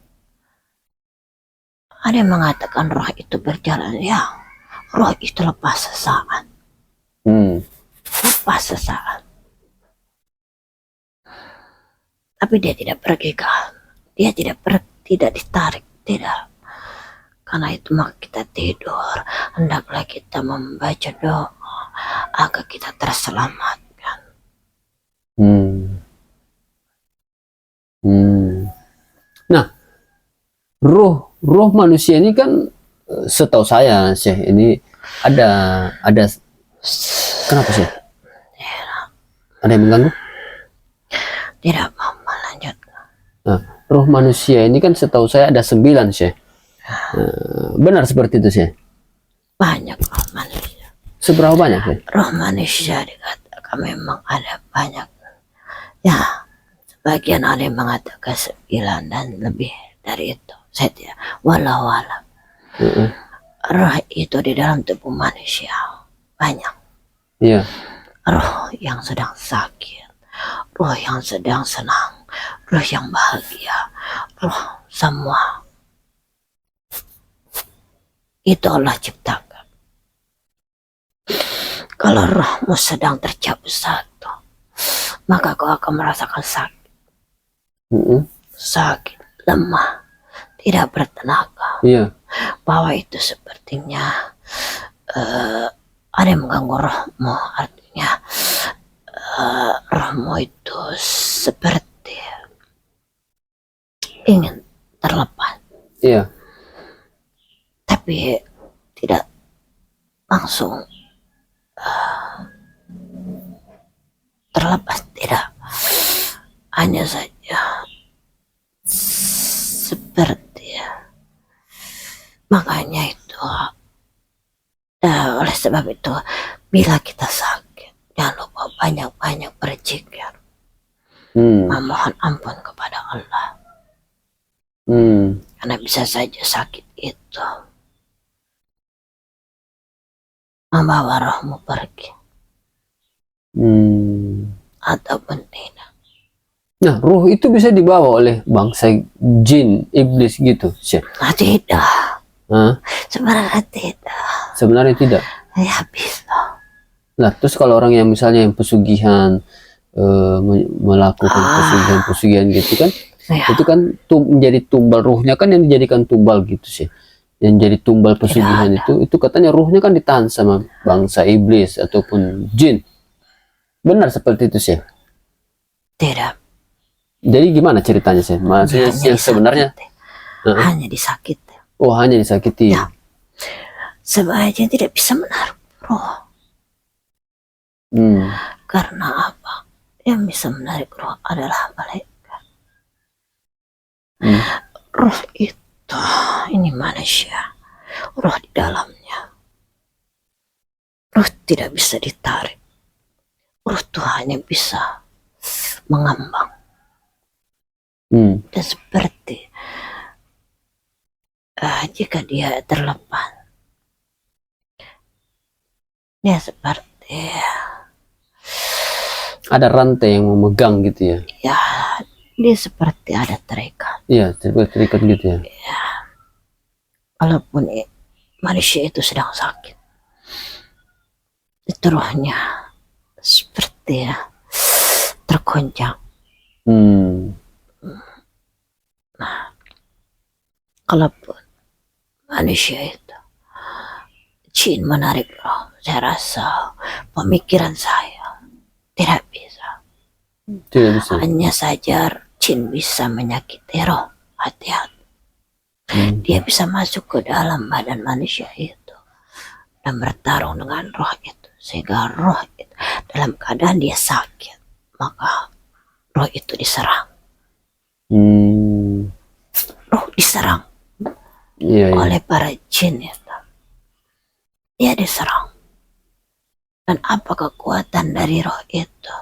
ada yang mengatakan roh itu berjalan. Ya, roh itu lepas sesaat. Lepas sesaat. Tapi dia tidak pergi kan. Dia tidak ditarik. Tidak. Karena itu maka kita tidur. Hendaklah kita membaca doa agar kita terselamatkan. Nah, roh manusia ini kan setahu saya Syekh ini ada kenapa sih? Ada yang mengganggu? Tidak apa-apa, lanjut. Nah, roh manusia ini kan setahu saya ada 9 Syekh. Benar seperti itu Syekh? Banyak roh manusia. Seberapa banyak Syekh? Roh manusia dikatakan memang ada banyak. Ya, sebagian ada yang mengatakan 9 dan lebih dari itu. Saya tidak, walau alam. Roh itu di dalam tubuh manusia banyak. Iya. Roh yang sedang sakit, roh yang sedang senang, roh yang bahagia, roh semua itu Allah ciptakan. Kalau rohmu sedang tercabut satu, maka kau akan merasakan sakit. Sakit, lemah, tidak bertenaga. Iya. Bahwa itu sepertinya ada yang mengganggu rohmu. Artinya rohmu itu seperti ingin terlepas. Iya. Tapi tidak langsung terlepas, tidak. Hanya saja seperti, makanya itu oleh sebab itu bila kita sakit, jangan lupa banyak-banyak berzikir, memohon ampun kepada Allah. Karena bisa saja sakit itu membawa rohmu pergi, ataupun tidak. Nah, roh itu bisa dibawa oleh bangsa jin, iblis gitu, Syekh? Nah, tidak. Hah? Sebenarnya tidak. Sebenarnya tidak. Ya bisa. Nah, terus kalau orang yang misalnya yang pesugihan, melakukan pesugihan gitu kan, Ya. itu kan menjadi tumbal, ruhnya kan yang dijadikan tumbal gitu sih, yang jadi tumbal pesugihan itu katanya ruhnya kan ditahan sama bangsa iblis ataupun jin. Benar seperti itu sih? Tidak. Jadi gimana ceritanya sih? Maksudnya yang sebenarnya hanya disakiti. Oh, hanya disakiti. Ya. Sebaiknya tidak bisa menaruh roh. Karena apa? Yang bisa menarik roh adalah malaikat. Roh itu, ini manusia. Roh di dalamnya. Roh tidak bisa ditarik. Roh itu hanya bisa mengambang. Dan seperti jika dia terlepas, dia seperti ada rantai yang memegang gitu ya? Ya, dia seperti ada terikat. Iya, terikat gitu ya? Ya, walaupun manusia itu sedang sakit, itu rohnya seperti tergoncang. Nah, kalaupun manusia itu jin menarik roh, saya rasa pemikiran saya tidak bisa. Tidak bisa. Hanya saja jin bisa menyakiti roh. Hati-hati. Dia bisa masuk ke dalam badan manusia itu dan bertarung dengan roh itu, sehingga roh itu dalam keadaan dia sakit, maka roh itu diserang. Roh diserang oleh para jin itu. Dia diserang. Dan apa kekuatan dari roh itu?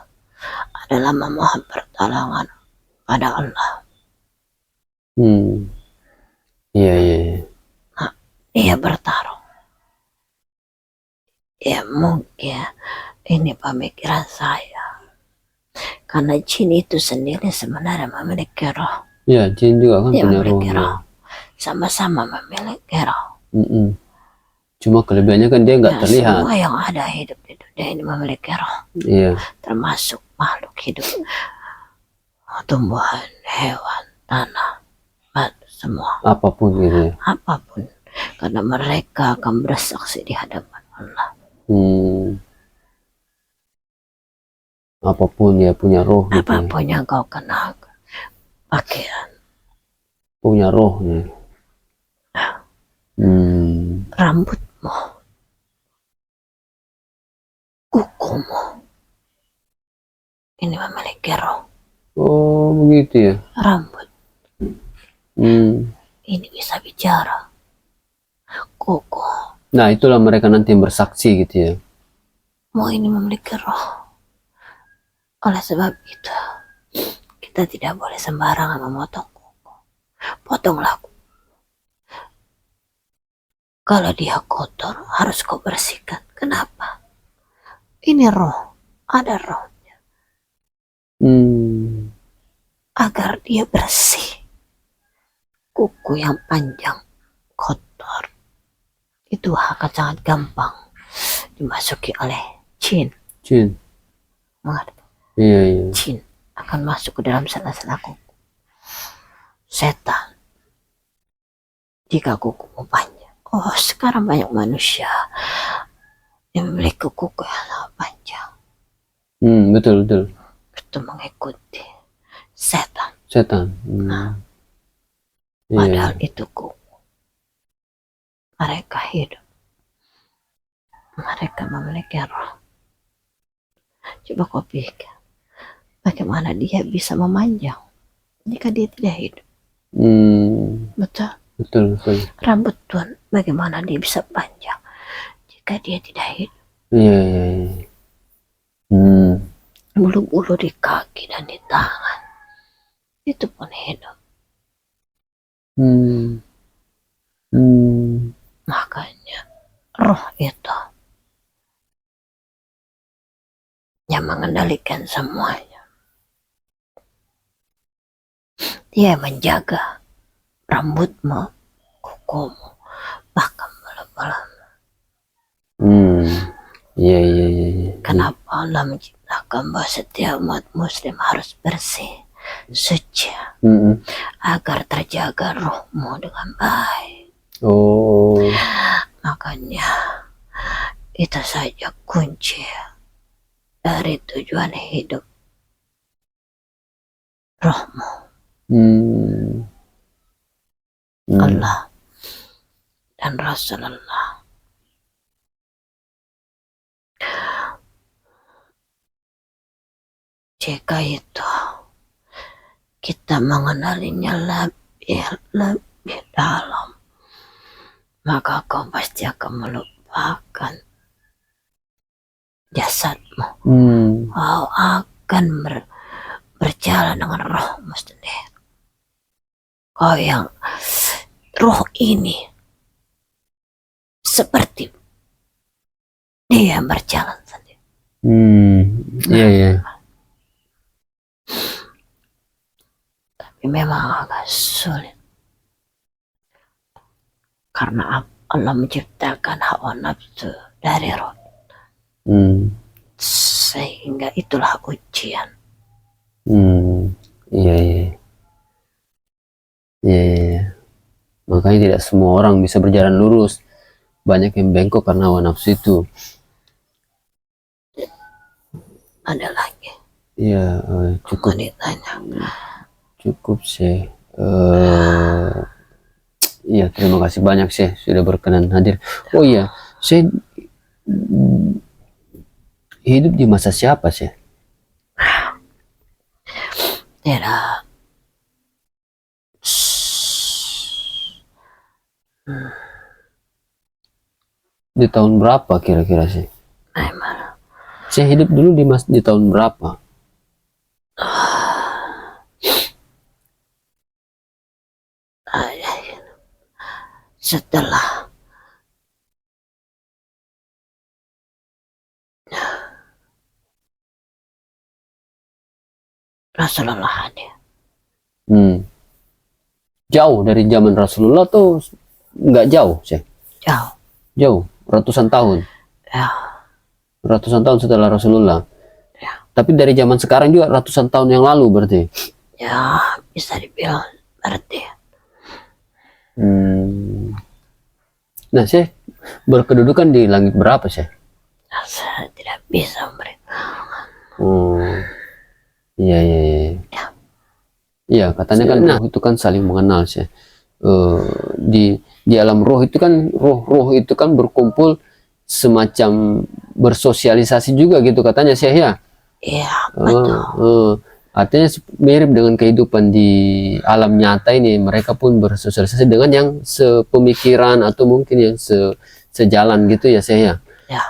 Adalah memohon pertolongan pada Allah. Nah, dia bertarung. Ya mungkin ini pemikiran saya. Karena jin itu sendiri sebenarnya memiliki roh. Ya, jin juga kan dia punya memiliki roh. Sama-sama memiliki roh. Cuma kelebihannya kan dia nggak terlihat. Semua yang ada hidup di dunia ini memiliki roh. Iya. Termasuk makhluk hidup, tumbuhan, hewan, tanah, batu, semua. Apapun gitu ya. Apapun. Karena mereka akan bersaksi di hadapan Allah. Apapun ya punya roh. Apapun gitu yang kau kenakan, pakaian, punya roh nih. Rambutmu, kukumu, ini memiliki roh. Oh begitu ya. Rambut ini bisa bicara. Kuku, nah itulah mereka nanti yang bersaksi gitu ya. mau ini memiliki roh. Oleh sebab itu kita tidak boleh sembarangan memotong kuku. Potonglah kuku. Kalau dia kotor harus kau bersihkan. Kenapa? Ini roh, ada rohnya. Agar dia bersih. Kuku yang panjang kotor itu akan sangat gampang dimasuki oleh jin. Mengerti? Iya. Jin akan masuk ke dalam sela-sela kuku. Setan jika kukumu panjang. Oh, sekarang banyak manusia yang memiliki kuku yang sangat panjang. Betul. Itu mengikuti setan. Padahal itu kuku. Mereka hidup. Mereka memiliki roh. Coba kau pikir, bagaimana dia bisa memanjang jika dia tidak hidup? Betul. Betul. Rambut Tuhan, bagaimana dia bisa panjang jika dia tidak hidup? Iya, iya, iya. Hmm. Bulu-bulu di kaki dan di tangan itu pun hidup. Hmm. Hmm. Makanya roh itu yang mengendalikan semuanya. Dia menjaga rambutmu, kukumu, bahkan bola-bola. Hmm. Iya, iya, iya, iya. Kenapa Allah menciptakan bahwa setiap umat muslim harus bersih, suci, agar terjaga rohmu dengan baik. Oh. Makanya itu saja kunci dari tujuan hidup rohmu. Hmm. Allah dan Rasulullah. Jika itu kita mengenalinya lebih dalam, maka kau pasti akan melupakan jasadmu. Kau akan berjalan dengan rohmu sendiri. Kau yang roh ini seperti dia yang berjalan sendiri. Iya, iya. Tapi memang agak sulit karena Allah menciptakan hawa nafsu dari roh, sehingga itulah ujian. Iya, iya. Iya, iya. Makanya tidak semua orang bisa berjalan lurus. Banyak yang bengkok karena hawa nafsu itu. Ada lagi. Iya, cukup. Wanitanya. Cukup sih. Iya, terima kasih banyak sih sudah berkenan hadir. Oh iya, saya hidup di masa siapa sih? Tidak. Di tahun berapa kira-kira sih? Gimana? Saya hidup dulu di tahun berapa? Setelah Rasulullah hadir. Jauh dari zaman Rasulullah tuh nggak jauh sih? Jauh. Jauh, ratusan tahun. Ya. Ratusan tahun setelah Rasulullah. Ya. Tapi dari zaman sekarang juga ratusan tahun yang lalu berarti. Ya, bisa dibilang berarti. Nah, saya berkedudukan di langit berapa sih? Saya tidak bisa memberitahukan. Iya, iya, iya. Ya. Iya, katanya kan roh itu kan saling mengenal sih. Di alam roh itu kan roh itu kan berkumpul semacam bersosialisasi juga gitu katanya sih ya. Iya, betul. Artinya mirip dengan kehidupan di alam nyata ini, mereka pun bersosialisasi dengan yang sepemikiran atau mungkin yang sejalan gitu ya saya. Ya.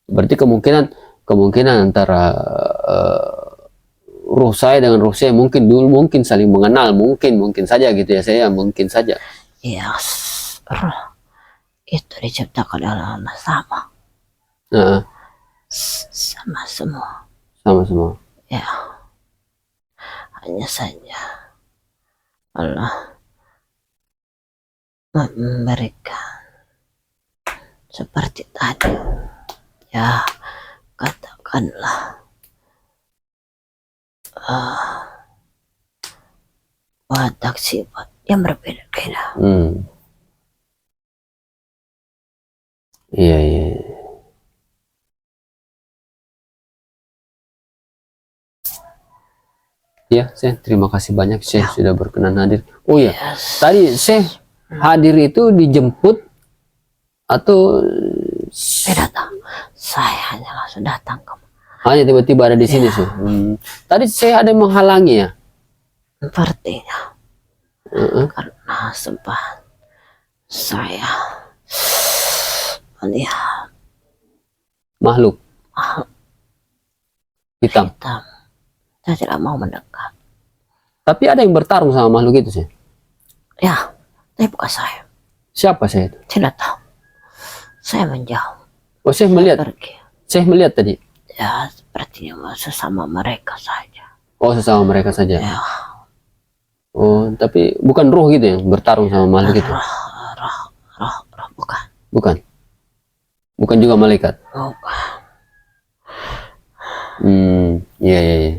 Berarti kemungkinan antara roh saya dengan roh saya mungkin saling mengenal, mungkin saja gitu ya saya, mungkin saja. Iya, roh itu diciptakan oleh Allah sama. Sama semua. Sama semua. Ya, hanya saja Allah memberikan seperti tadi, ya katakanlah watak sifat yang berbeda-beda. Iya, iya. Ya, saya terima kasih banyak saya sudah berkenan hadir. Oh ya, tadi saya hadir itu dijemput atau tidak tahu. Saya hanya langsung datang ke. Hanya tiba-tiba ada di sini sih. Tadi saya ada yang menghalangi ya. Sepertinya karena sempat saya melihat makhluk Makhluk hitam. hitam. Saya tidak mau mendekat. Tapi ada yang bertarung sama makhluk itu sih. Ya, tapi bukan saya. Siapa saya itu? Tidak tahu. Saya menjauh. Oh, saya Saya melihat. pergi. Saya melihat tadi. Ya, sepertinya sesama mereka saja. Oh, sesama mereka saja. Ya, Oh, tapi bukan roh gitu yang bertarung sama makhluk itu. roh, bukan. Bukan. Bukan juga malaikat. Bukan. Iya, iya, iya.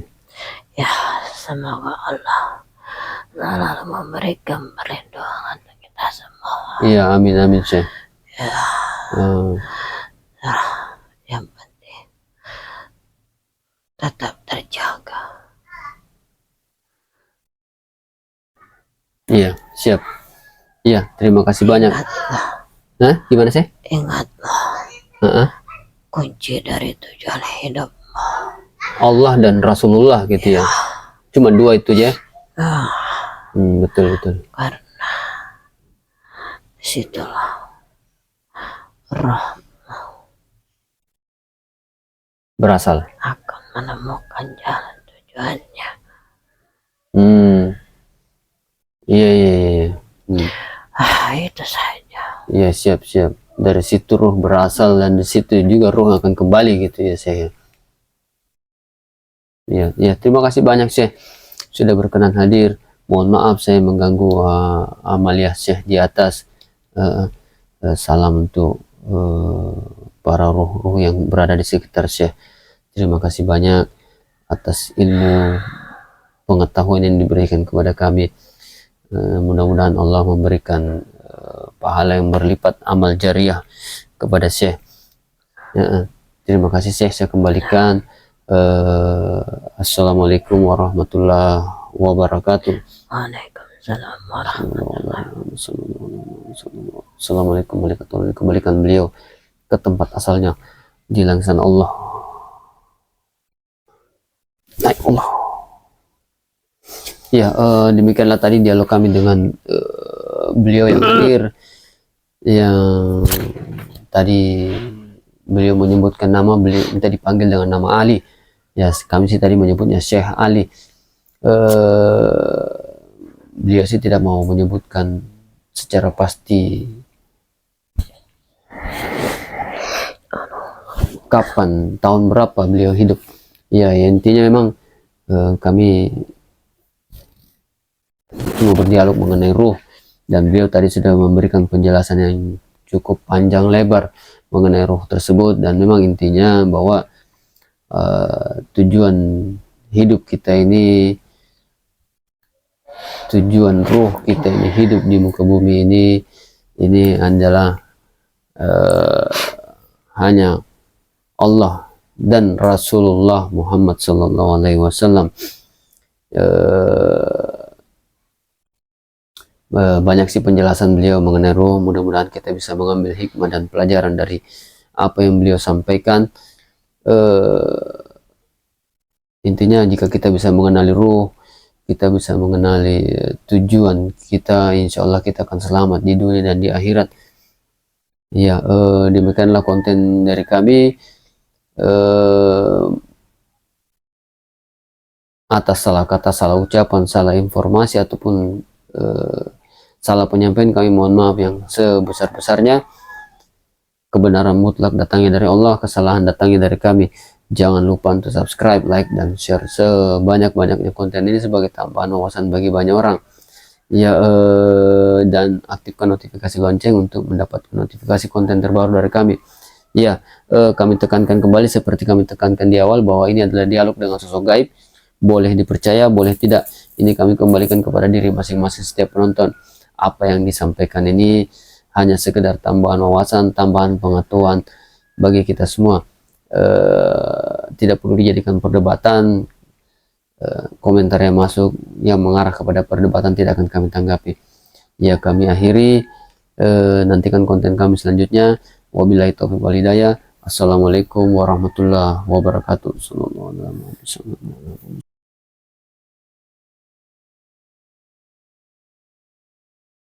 Ya, semoga Allah selalu memberikan perlindungan untuk kita semua. Iya, amin, amin, Syekh. Ya, yang penting tetap terjaga. Iya, siap. Iya, terima kasih banyak. Ingatlah, Hah? Gimana sih? ingatlah, kunci dari tujuan hidup. Allah dan Rasulullah gitu ya. Cuma dua itu ya. Ah, Betul, betul. karena disitulah roh Berasal. akan menemukan jalan tujuannya. Iya, iya, iya. Itu saja. Iya, siap, siap. Dari situ roh berasal dan di situ juga roh akan kembali gitu ya, saya. Iya, iya. Terima kasih banyak, Syekh, sudah berkenan hadir. Mohon maaf saya mengganggu amaliyah Syekh di atas. Salam untuk para roh-roh yang berada di sekitar Syekh. Terima kasih banyak atas ilmu pengetahuan yang diberikan kepada kami. Mudah-mudahan Allah memberikan pahala yang berlipat amal jariah kepada Syekh. Terima kasih Syekh, saya kembalikan. Assalamualaikum warahmatullahi wabarakatuh. Waalaikumsalam warahmatullahi wabarakatuh. Assalamualaikum warahmatullahi wabarakatuh. Kembalikan beliau ke tempat asalnya di langsan Allah. Naik Allah. Ya, demikianlah tadi dialog kami dengan beliau yang hadir, yang tadi beliau menyebutkan nama, beliau minta dipanggil dengan nama Ali. Ya, kami sih tadi menyebutnya Syekh Ali. Beliau sih tidak mau menyebutkan secara pasti kapan, tahun berapa beliau hidup. Ya, intinya memang kami cuma berdialog mengenai ruh, dan beliau tadi sudah memberikan penjelasan yang cukup panjang lebar mengenai ruh tersebut. Dan memang intinya bahwa tujuan hidup kita ini, tujuan ruh kita ini hidup di muka bumi ini adalah hanya Allah dan Rasulullah Muhammad SAW. Banyak sih penjelasan beliau mengenai ruh. Mudah-mudahan kita bisa mengambil hikmah dan pelajaran dari apa yang beliau sampaikan. Intinya jika kita bisa mengenali ruh, kita bisa mengenali tujuan kita, insya Allah kita akan selamat di dunia dan di akhirat. Ya, demikianlah konten dari kami. Atas salah kata, salah ucapan, salah informasi ataupun salah penyampaian, kami mohon maaf yang sebesar-besarnya. Kebenaran mutlak datangnya dari Allah, kesalahan datangnya dari kami. Jangan lupa untuk subscribe, like, dan share sebanyak-banyaknya konten ini sebagai tambahan wawasan bagi banyak orang. Ya, dan aktifkan notifikasi lonceng untuk mendapatkan notifikasi konten terbaru dari kami. Ya, kami tekankan kembali seperti kami tekankan di awal bahwa ini adalah dialog dengan sosok gaib. Boleh dipercaya, boleh tidak. Ini kami kembalikan kepada diri masing-masing setiap penonton. Apa yang disampaikan ini hanya sekedar tambahan wawasan, tambahan pengetahuan bagi kita semua. Tidak perlu dijadikan perdebatan. Komentar yang masuk yang mengarah kepada perdebatan tidak akan kami tanggapi. Ya, kami akhiri. Nantikan konten kami selanjutnya. Wabillahi taufiq wal hidayah. Assalamualaikum warahmatullahi wabarakatuh.